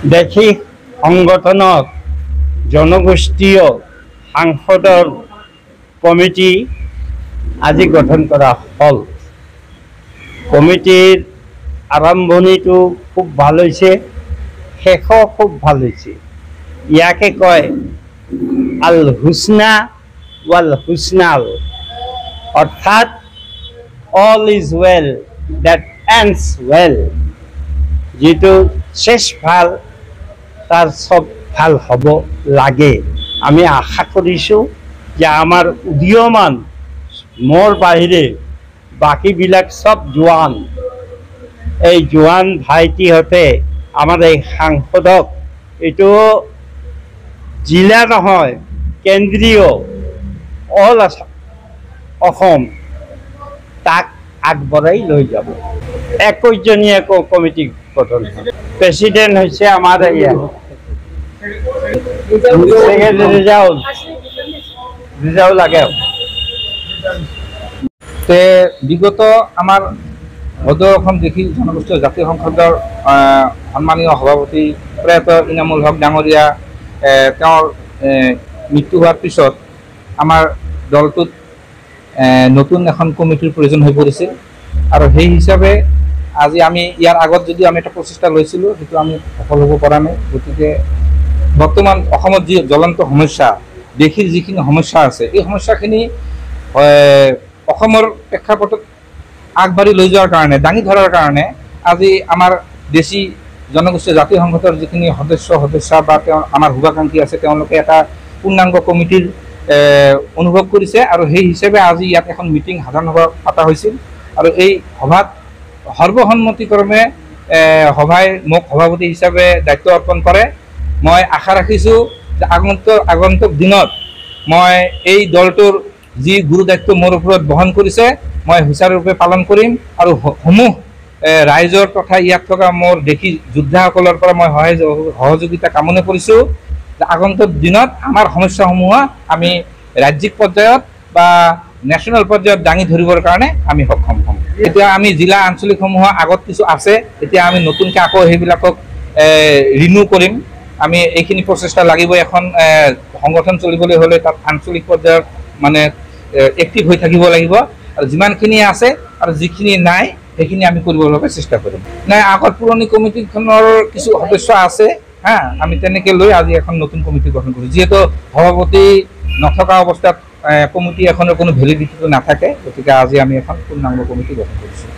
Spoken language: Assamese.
দেখি সংগঠনত জনগোষ্ঠীয় সাংসদৰ কমিটি আজি গঠন কৰা হ'ল। কমিটিৰ আৰম্ভণিটো খুব ভাল হৈছে, শেষও খুব ভাল হৈছে। ইয়াকে কয় আল হুসনা ওয়াল হুসনাল, অৰ্থাৎ all is well that এণ্ডছ well. যিটো শেষ ভাল তাৰ সব ভাল হ'ব লাগে। আমি আশা কৰিছোঁ যে আমাৰ উদীয়মান মোৰ বাহিৰে বাকীবিলাক সব জোৱান, এই জোৱান ভাইটিহঁতে আমাৰ এই সাংসদক, এইটো জিলা নহয় কেন্দ্ৰীয় অল অসম, তাক আগবঢ়াই লৈ যাব। 21 জনীয়া কমিটি গঠন। প্ৰেচিডেণ্ট হৈছে আমাৰ ৰিজাউল লাগে। বিগত আমাৰ সদৌ অসম কৃষি জনগোষ্ঠীয় জাতীয় সংসদৰ সন্মানীয় সভাপতি প্ৰয়াত ইনামুল হক ডাঙৰীয়া তেওঁৰ মৃত্যু হোৱাৰ পিছত আমাৰ দলটোত নতুন এখন কমিটিৰ প্ৰয়োজন হৈ পৰিছিল। আৰু সেই হিচাপে আজি আমি ইয়াৰ আগত যদি আমি এটা প্ৰচেষ্টা লৈছিলোঁ, সেইটো আমি সফল হ'ব পৰা নাই। গতিকে বৰ্তমান অসমত যি জ্বলন্ত সমস্যা, দেশীৰ যিখিনি সমস্যা আছে, এই সমস্যাখিনি অসমৰ প্ৰেক্ষাপটত আগবাঢ়ি লৈ যোৱাৰ কাৰণে, দাঙি ধৰাৰ কাৰণে আজি আমাৰ দেশী জনগোষ্ঠীয় জাতীয় সংসদৰ যিখিনি সদস্য বা আমাৰ শুভাকাংক্ষী আছে, তেওঁলোকে এটা পূৰ্ণাংগ কমিটিৰ অনুভৱ কৰিছে। আৰু সেই হিচাপে আজি ইয়াত এখন মিটিং, সাধাৰণ সভা পতা হৈছিল। আৰু এই সভাত সৰ্বসন্মতিক্ৰমে সভাই মোক সভাপতি হিচাপে দায়িত্ব অৰ্পণ কৰে। মই আশা ৰাখিছোঁ যে আগন্তুক দিনত মই এই দলটোৰ যি গুৰু দায়িত্ব মোৰ ওপৰত বহন কৰিছে, মই সুচাৰুৰূপে পালন কৰিম। আৰু সমূহ ৰাইজৰ তথা ইয়াত থকা মোৰ দেশী যোদ্ধাসকলৰ পৰা মই সহযোগিতা কামনা কৰিছোঁ যে আগন্তুক দিনত আমাৰ সমস্যাসমূহ আমি ৰাজ্যিক পৰ্যায়ত বা নেশ্যনেল পৰ্যায়ত দাঙি ধৰিবৰ কাৰণে আমি সক্ষম হ'ম। এতিয়া আমি জিলা আঞ্চলিকসমূহ আগত কিছু আছে, এতিয়া আমি নতুনকৈ আকৌ সেইবিলাকক ৰিনিউ কৰিম। আমি এইখিনি প্ৰচেষ্টা লাগিব। এখন সংগঠন চলিবলৈ হ'লে তাত আঞ্চলিক পৰ্যায়ত মানে এক্টিভ হৈ থাকিব লাগিব। আৰু যিমানখিনি আছে আৰু যিখিনি নাই সেইখিনি আমি কৰিবৰ বাবে চেষ্টা কৰিম। নাই, আগত পুৰণি কমিটিখনৰ কিছু সদস্য আছে, আমি তেনেকৈ লৈ আজি এখন নতুন কমিটি গঠন কৰিছোঁ। যিহেতু সভাপতি নথকা অৱস্থাত কমিটি এখনৰ কোনো ভেলিডিটিটো নাথাকে, গতিকে আজি আমি এখন পূৰ্ণাংগ কমিটি গঠন কৰিছোঁ।